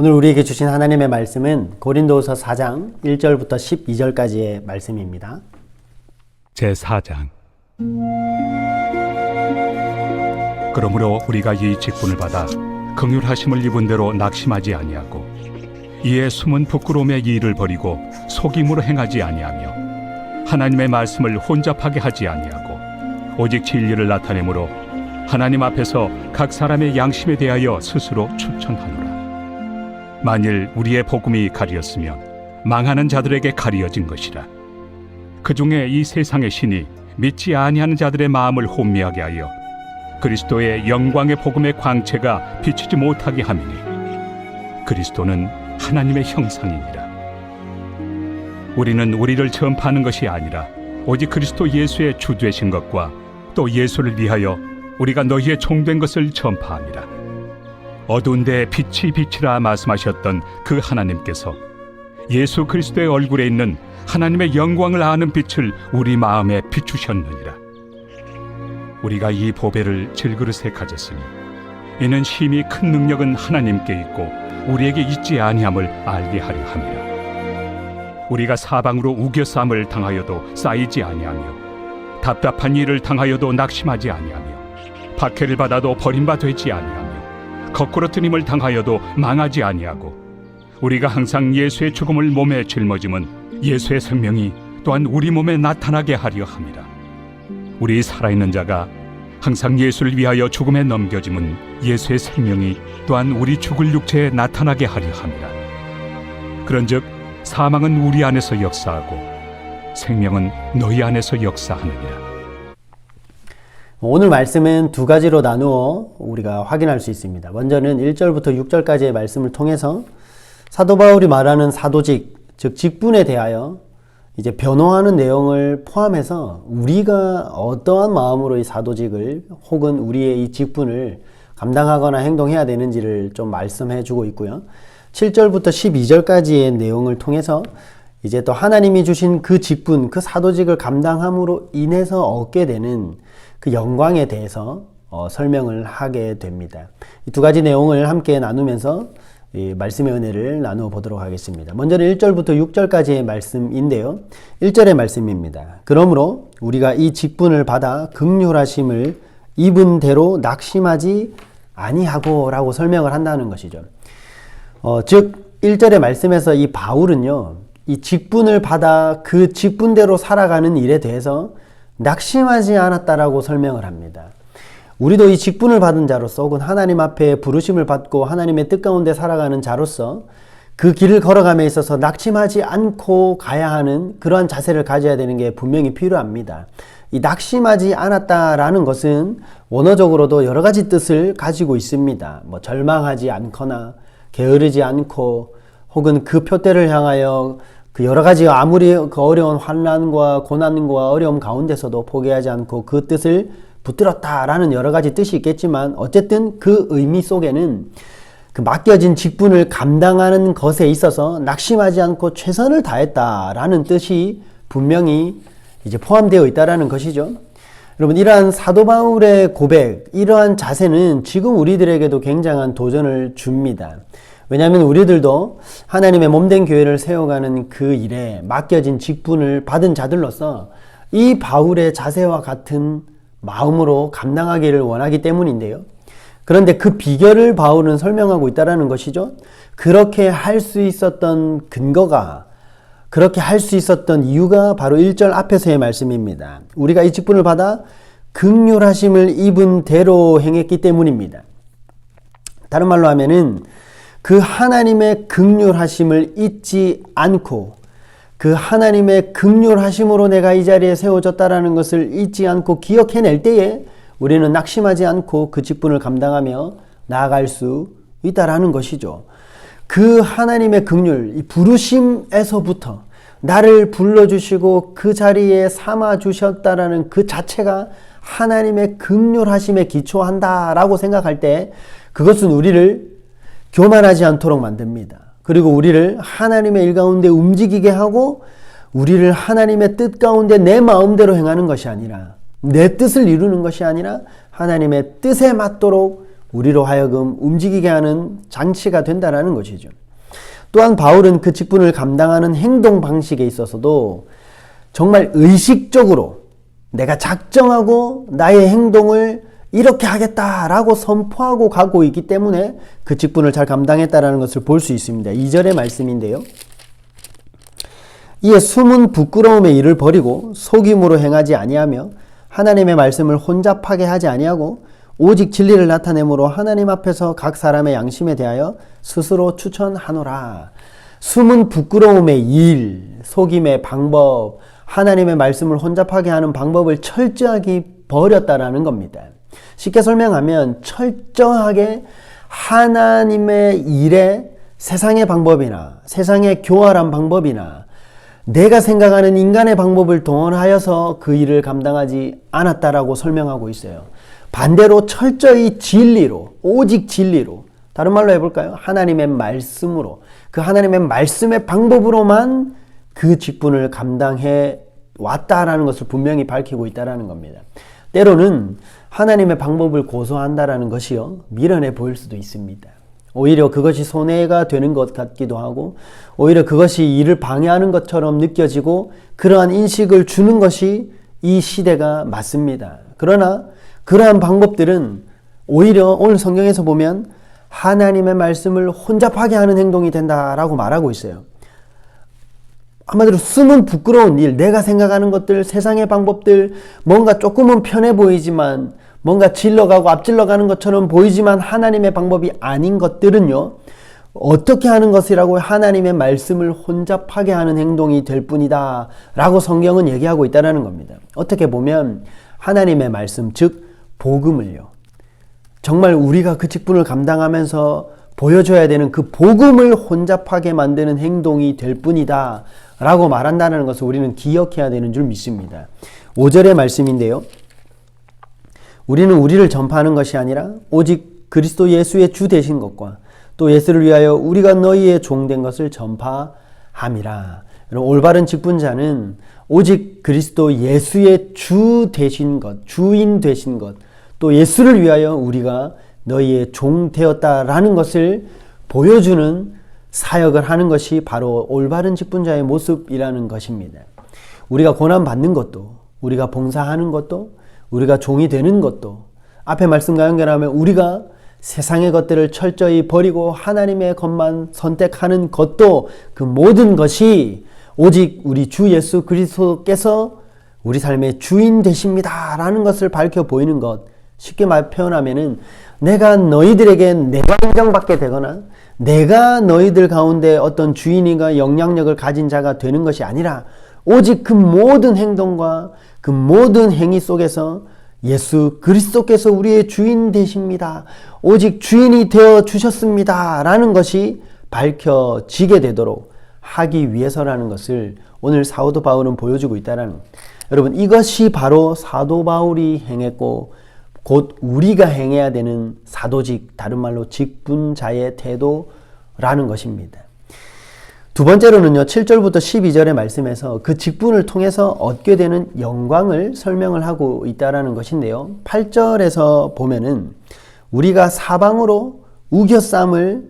오늘 우리에게 주신 하나님의 말씀은 고린도후서 4장 1절부터 12절까지의 말씀입니다. 제4장. 그러므로 우리가 이 직분을 받아 긍휼하심을 입은 대로 낙심하지 아니하고 이에 숨은 부끄러움의 일을 버리고 속임으로 행하지 아니하며 하나님의 말씀을 혼잡하게 하지 아니하고 오직 진리를 나타내므로 하나님 앞에서 각 사람의 양심에 대하여 스스로 추천하노라. 만일 우리의 복음이 가리었으면 망하는 자들에게 가리어진 것이라. 그 중에 이 세상의 신이 믿지 아니하는 자들의 마음을 혼미하게 하여 그리스도의 영광의 복음의 광채가 비치지 못하게 함이니 그리스도는 하나님의 형상이니라. 우리는 우리를 전파하는 것이 아니라 오직 그리스도 예수의 주 되신 것과 또 예수를 위하여 우리가 너희의 종된 것을 전파함이라. 어두운 데에 빛이 비치라 말씀하셨던 그 하나님께서 예수 그리스도의 얼굴에 있는 하나님의 영광을 아는 빛을 우리 마음에 비추셨느니라. 우리가 이 보배를 질그릇에 가졌으니 이는 심히 큰 능력은 하나님께 있고 우리에게 있지 아니함을 알게 하려 함이라. 우리가 사방으로 우겨싸움을 당하여도 쌓이지 아니하며 답답한 일을 당하여도 낙심하지 아니하며 박해를 받아도 버림받지 아니하며 거꾸로 뜨림을 당하여도 망하지 아니하고 우리가 항상 예수의 죽음을 몸에 짊어짐은 예수의 생명이 또한 우리 몸에 나타나게 하려 함이라. 우리 살아있는 자가 항상 예수를 위하여 죽음에 넘겨짐은 예수의 생명이 또한 우리 죽을 육체에 나타나게 하려 함이라. 그런즉 사망은 우리 안에서 역사하고 생명은 너희 안에서 역사하느니라. 오늘 말씀은 두 가지로 나누어 우리가 확인할 수 있습니다. 먼저는 1절부터 6절까지의 말씀을 통해서 사도 바울이 말하는 사도직, 즉 직분에 대하여 이제 변호하는 내용을 포함해서 우리가 어떠한 마음으로 이 사도직을 혹은 우리의 이 직분을 감당하거나 행동해야 되는지를 좀 말씀해 주고 있고요. 7절부터 12절까지의 내용을 통해서 이제 또 하나님이 주신 그 직분, 그 사도직을 감당함으로 인해서 얻게 되는 그 영광에 대해서 설명을 하게 됩니다. 이 두 가지 내용을 함께 나누면서 이 말씀의 은혜를 나누어 보도록 하겠습니다. 먼저는 1절부터 6절까지의 말씀인데요. 1절의 말씀입니다. 그러므로 우리가 이 직분을 받아 긍휼하심을 입은 대로 낙심하지 아니하고 라고 설명을 한다는 것이죠. 즉 1절의 말씀에서 이 바울은요, 이 직분을 받아 그 직분대로 살아가는 일에 대해서 낙심하지 않았다라고 설명을 합니다. 우리도 이 직분을 받은 자로서 혹은 하나님 앞에 부르심을 받고 하나님의 뜻 가운데 살아가는 자로서 그 길을 걸어감에 있어서 낙심하지 않고 가야 하는 그러한 자세를 가져야 되는 게 분명히 필요합니다. 이 낙심하지 않았다라는 것은 원어적으로도 여러 가지 뜻을 가지고 있습니다. 절망하지 않거나 게으르지 않고 혹은 그 표대를 향하여 그 여러 가지 아무리 그 어려운 환난과 고난과 어려움 가운데서도 포기하지 않고 그 뜻을 붙들었다라는 여러 가지 뜻이 있겠지만 어쨌든 그 의미 속에는 그 맡겨진 직분을 감당하는 것에 있어서 낙심하지 않고 최선을 다했다라는 뜻이 분명히 이제 포함되어 있다라는 것이죠. 여러분, 이러한 사도 바울의 고백, 이러한 자세는 지금 우리들에게도 굉장한 도전을 줍니다. 왜냐하면 우리들도 하나님의 몸된 교회를 세워가는 그 일에 맡겨진 직분을 받은 자들로서 이 바울의 자세와 같은 마음으로 감당하기를 원하기 때문인데요. 그런데 그 비결을 바울은 설명하고 있다는 것이죠. 그렇게 할 수 있었던 근거가, 그렇게 할 수 있었던 이유가 바로 1절 앞에서의 말씀입니다. 우리가 이 직분을 받아 긍휼하심을 입은 대로 행했기 때문입니다. 다른 말로 하면은 그 하나님의 긍휼하심을 잊지 않고 그 하나님의 긍휼하심으로 내가 이 자리에 세워졌다라는 것을 잊지 않고 기억해낼 때에 우리는 낙심하지 않고 그 직분을 감당하며 나아갈 수 있다라는 것이죠. 그 하나님의 긍휼, 이 부르심에서부터 나를 불러주시고 그 자리에 삼아주셨다라는 그 자체가 하나님의 긍휼하심에 기초한다라고 생각할 때 그것은 우리를 교만하지 않도록 만듭니다. 그리고 우리를 하나님의 일 가운데 움직이게 하고 우리를 하나님의 뜻 가운데 내 마음대로 행하는 것이 아니라 내 뜻을 이루는 것이 아니라 하나님의 뜻에 맞도록 우리로 하여금 움직이게 하는 장치가 된다는 것이죠. 또한 바울은 그 직분을 감당하는 행동 방식에 있어서도 정말 의식적으로 내가 작정하고 나의 행동을 이렇게 하겠다라고 선포하고 가고 있기 때문에 그 직분을 잘 감당했다라는 것을 볼 수 있습니다. 2절의 말씀인데요. 이에 숨은 부끄러움의 일을 버리고 속임으로 행하지 아니하며 하나님의 말씀을 혼잡하게 하지 아니하고 오직 진리를 나타내므로 하나님 앞에서 각 사람의 양심에 대하여 스스로 추천하노라. 숨은 부끄러움의 일, 속임의 방법, 하나님의 말씀을 혼잡하게 하는 방법을 철저하게 버렸다라는 겁니다. 쉽게 설명하면 철저하게 하나님의 일에 세상의 방법이나 세상의 교활한 방법이나 내가 생각하는 인간의 방법을 동원하여서 그 일을 감당하지 않았다라고 설명하고 있어요. 반대로 철저히 진리로, 오직 진리로, 다른 말로 해볼까요? 하나님의 말씀으로, 그 하나님의 말씀의 방법으로만 그 직분을 감당해 왔다라는 것을 분명히 밝히고 있다라는 겁니다. 때로는 하나님의 방법을 고소한다라는 것이요, 미련해 보일 수도 있습니다. 오히려 그것이 손해가 되는 것 같기도 하고 오히려 그것이 일을 방해하는 것처럼 느껴지고 그러한 인식을 주는 것이 이 시대가 맞습니다. 그러나 그러한 방법들은 오히려 오늘 성경에서 보면 하나님의 말씀을 혼잡하게 하는 행동이 된다라고 말하고 있어요. 한마디로 숨은 부끄러운 일, 내가 생각하는 것들, 세상의 방법들, 뭔가 조금은 편해 보이지만 뭔가 질러가고 앞질러가는 것처럼 보이지만 하나님의 방법이 아닌 것들은요, 어떻게 하는 것이라고 하나님의 말씀을 혼잡하게 하는 행동이 될 뿐이다 라고 성경은 얘기하고 있다는 겁니다. 어떻게 보면 하나님의 말씀, 즉 복음을요, 정말 우리가 그 직분을 감당하면서 보여줘야 되는 그 복음을 혼잡하게 만드는 행동이 될 뿐이다 라고 말한다는 것을 우리는 기억해야 되는 줄 믿습니다. 5절의 말씀인데요. 우리는 우리를 전파하는 것이 아니라 오직 그리스도 예수의 주 되신 것과 또 예수를 위하여 우리가 너희의 종된 것을 전파함이라. 올바른 직분자는 오직 그리스도 예수의 주 되신 것, 주인 되신 것, 또 예수를 위하여 우리가 너희의 종 되었다라는 것을 보여주는 사역을 하는 것이 바로 올바른 직분자의 모습이라는 것입니다. 우리가 고난받는 것도, 우리가 봉사하는 것도, 우리가 종이 되는 것도, 앞에 말씀과 연결하면 우리가 세상의 것들을 철저히 버리고 하나님의 것만 선택하는 것도, 그 모든 것이 오직 우리 주 예수 그리스도께서 우리 삶의 주인 되십니다 라는 것을 밝혀 보이는 것. 쉽게 표현하면은 내가 너희들에게 내가 인정받게 되거나 내가 너희들 가운데 어떤 주인이가 영향력을 가진 자가 되는 것이 아니라 오직 그 모든 행동과 그 모든 행위 속에서 예수 그리스도께서 우리의 주인 되십니다. 오직 주인이 되어 주셨습니다 라는 것이 밝혀지게 되도록 하기 위해서라는 것을 오늘 사도 바울은 보여주고 있다는 것. 여러분, 이것이 바로 사도 바울이 행했고 곧 우리가 행해야 되는 사도직, 다른 말로 직분자의 태도라는 것입니다. 두 번째로는요, 7절부터 12절의 말씀에서 그 직분을 통해서 얻게 되는 영광을 설명을 하고 있다는 것인데요. 8절에서 보면은 우리가 사방으로 우겨쌈을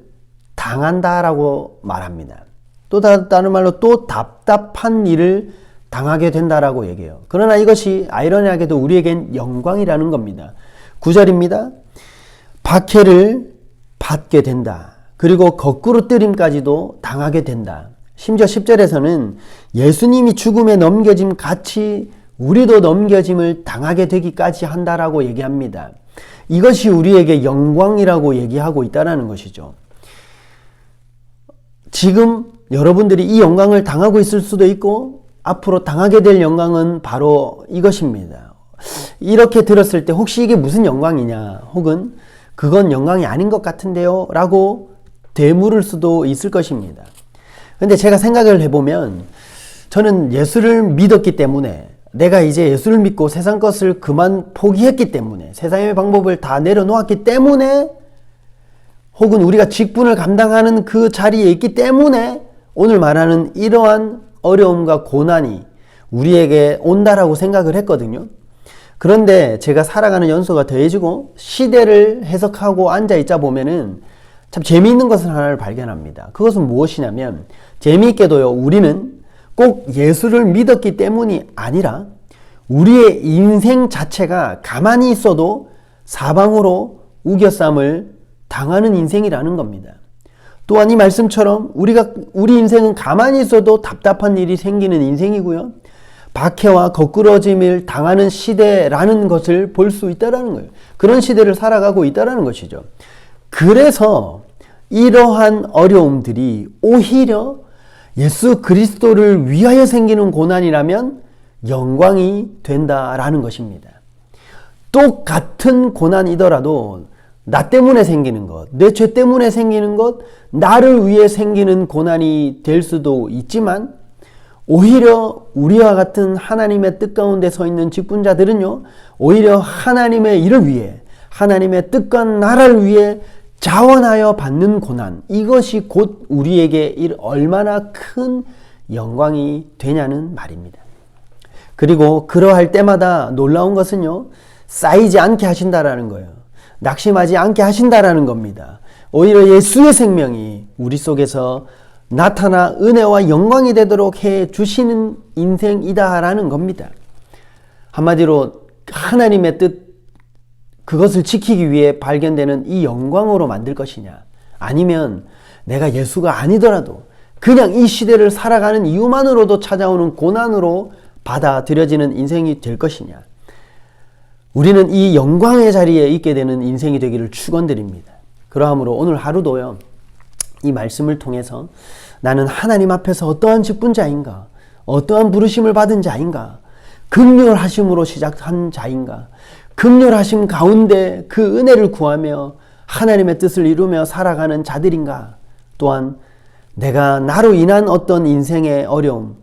당한다라고 말합니다. 또 다른 말로 또 답답한 일을 당하게 된다라고 얘기해요. 그러나 이것이 아이러니하게도 우리에겐 영광이라는 겁니다. 9절입니다. 박해를 받게 된다. 그리고 거꾸로 뜨림까지도 당하게 된다. 심지어 10절에서는 예수님이 죽음에 넘겨짐 같이 우리도 넘겨짐을 당하게 되기까지 한다라고 얘기합니다. 이것이 우리에게 영광이라고 얘기하고 있다는 것이죠. 지금 여러분들이 이 영광을 당하고 있을 수도 있고 앞으로 당하게 될 영광은 바로 이것입니다. 이렇게 들었을 때 혹시 이게 무슨 영광이냐, 혹은 그건 영광이 아닌 것 같은데요 라고 되물을 수도 있을 것입니다. 근데 제가 생각을 해보면 저는 예수를 믿었기 때문에, 내가 이제 예수를 믿고 세상 것을 그만 포기했기 때문에, 세상의 방법을 다 내려놓았기 때문에, 혹은 우리가 직분을 감당하는 그 자리에 있기 때문에 오늘 말하는 이러한 어려움과 고난이 우리에게 온다라고 생각을 했거든요. 그런데 제가 살아가는 연소가 더해지고 시대를 해석하고 앉아있자 보면은 참 재미있는 것을 하나를 발견합니다. 그것은 무엇이냐면 재미있게도요, 우리는 꼭 예수를 믿었기 때문이 아니라 우리의 인생 자체가 가만히 있어도 사방으로 우겨쌈을 당하는 인생이라는 겁니다. 또한 이 말씀처럼 우리 인생은 가만히 있어도 답답한 일이 생기는 인생이고요. 박해와 거꾸러짐을 당하는 시대라는 것을 볼 수 있다는 거예요. 그런 시대를 살아가고 있다는 것이죠. 그래서 이러한 어려움들이 오히려 예수 그리스도를 위하여 생기는 고난이라면 영광이 된다라는 것입니다. 똑같은 고난이더라도 나 때문에 생기는 것, 내 죄 때문에 생기는 것, 나를 위해 생기는 고난이 될 수도 있지만 오히려 우리와 같은 하나님의 뜻 가운데 서 있는 직분자들은요, 오히려 하나님의 일을 위해, 하나님의 뜻과 나라를 위해 자원하여 받는 고난, 이것이 곧 우리에게 얼마나 큰 영광이 되냐는 말입니다. 그리고 그러할 때마다 놀라운 것은요, 쌓이지 않게 하신다라는 거예요. 낙심하지 않게 하신다라는 겁니다. 오히려 예수의 생명이 우리 속에서 나타나 은혜와 영광이 되도록 해 주시는 인생이다라는 겁니다. 한마디로 하나님의 뜻, 그것을 지키기 위해 발견되는 이 영광으로 만들 것이냐, 아니면 내가 예수가 아니더라도 그냥 이 시대를 살아가는 이유만으로도 찾아오는 고난으로 받아들여지는 인생이 될 것이냐. 우리는 이 영광의 자리에 있게 되는 인생이 되기를 축원드립니다. 그러므로 오늘 하루도요, 이 말씀을 통해서 나는 하나님 앞에서 어떠한 직분자인가, 어떠한 부르심을 받은 자인가, 긍휼하심으로 시작한 자인가, 긍휼하심 가운데 그 은혜를 구하며 하나님의 뜻을 이루며 살아가는 자들인가, 또한 내가 나로 인한 어떤 인생의 어려움,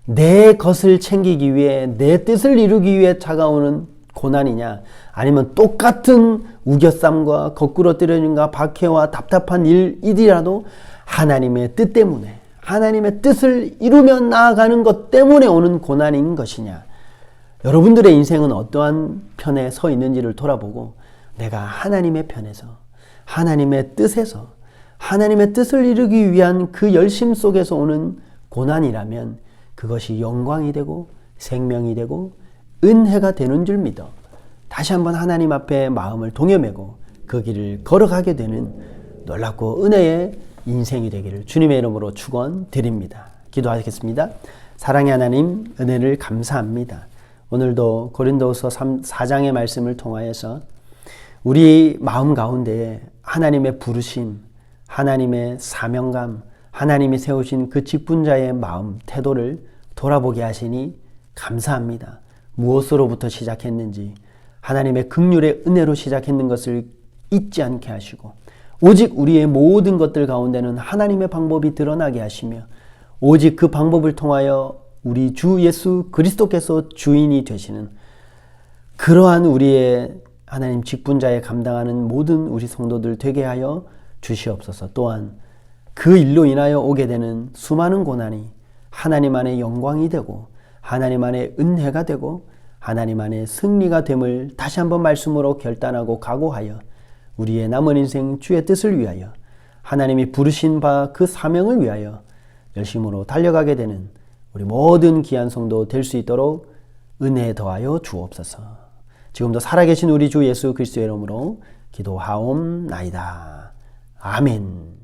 내 것을 챙기기 위해, 내 뜻을 이루기 위해 차가오는 고난이냐, 아니면 똑같은 우겨쌈과 거꾸로 때려짐과 박해와 답답한 일이라도 하나님의 뜻 때문에, 하나님의 뜻을 이루며 나아가는 것 때문에 오는 고난인 것이냐. 여러분들의 인생은 어떠한 편에 서 있는지를 돌아보고 내가 하나님의 편에서, 하나님의 뜻에서, 하나님의 뜻을 이루기 위한 그 열심 속에서 오는 고난이라면 그것이 영광이 되고 생명이 되고 은혜가 되는 줄 믿어 다시 한번 하나님 앞에 마음을 동여매고 그 길을 걸어가게 되는 놀랍고 은혜의 인생이 되기를 주님의 이름으로 축원드립니다. 기도하겠습니다. 사랑의 하나님, 은혜를 감사합니다. 오늘도 고린도후서 4장의 말씀을 통하여서 우리 마음 가운데에 하나님의 부르심, 하나님의 사명감, 하나님이 세우신 그 직분자의 마음, 태도를 돌아보게 하시니 감사합니다. 무엇으로부터 시작했는지, 하나님의 긍휼의 은혜로 시작했는 것을 잊지 않게 하시고 오직 우리의 모든 것들 가운데는 하나님의 방법이 드러나게 하시며 오직 그 방법을 통하여 우리 주 예수 그리스도께서 주인이 되시는 그러한 우리의 하나님 직분자에 감당하는 모든 우리 성도들 되게 하여 주시옵소서. 또한 그 일로 인하여 오게 되는 수많은 고난이 하나님 안에 영광이 되고 하나님 안에 은혜가 되고 하나님 안에 승리가 됨을 다시 한번 말씀으로 결단하고 각오하여 우리의 남은 인생 주의 뜻을 위하여 하나님이 부르신 바 그 사명을 위하여 열심으로 달려가게 되는 우리 모든 귀한 성도 될 수 있도록 은혜 더하여 주옵소서. 지금도 살아계신 우리 주 예수 그리스도의 이름으로 기도하옵나이다. 아멘.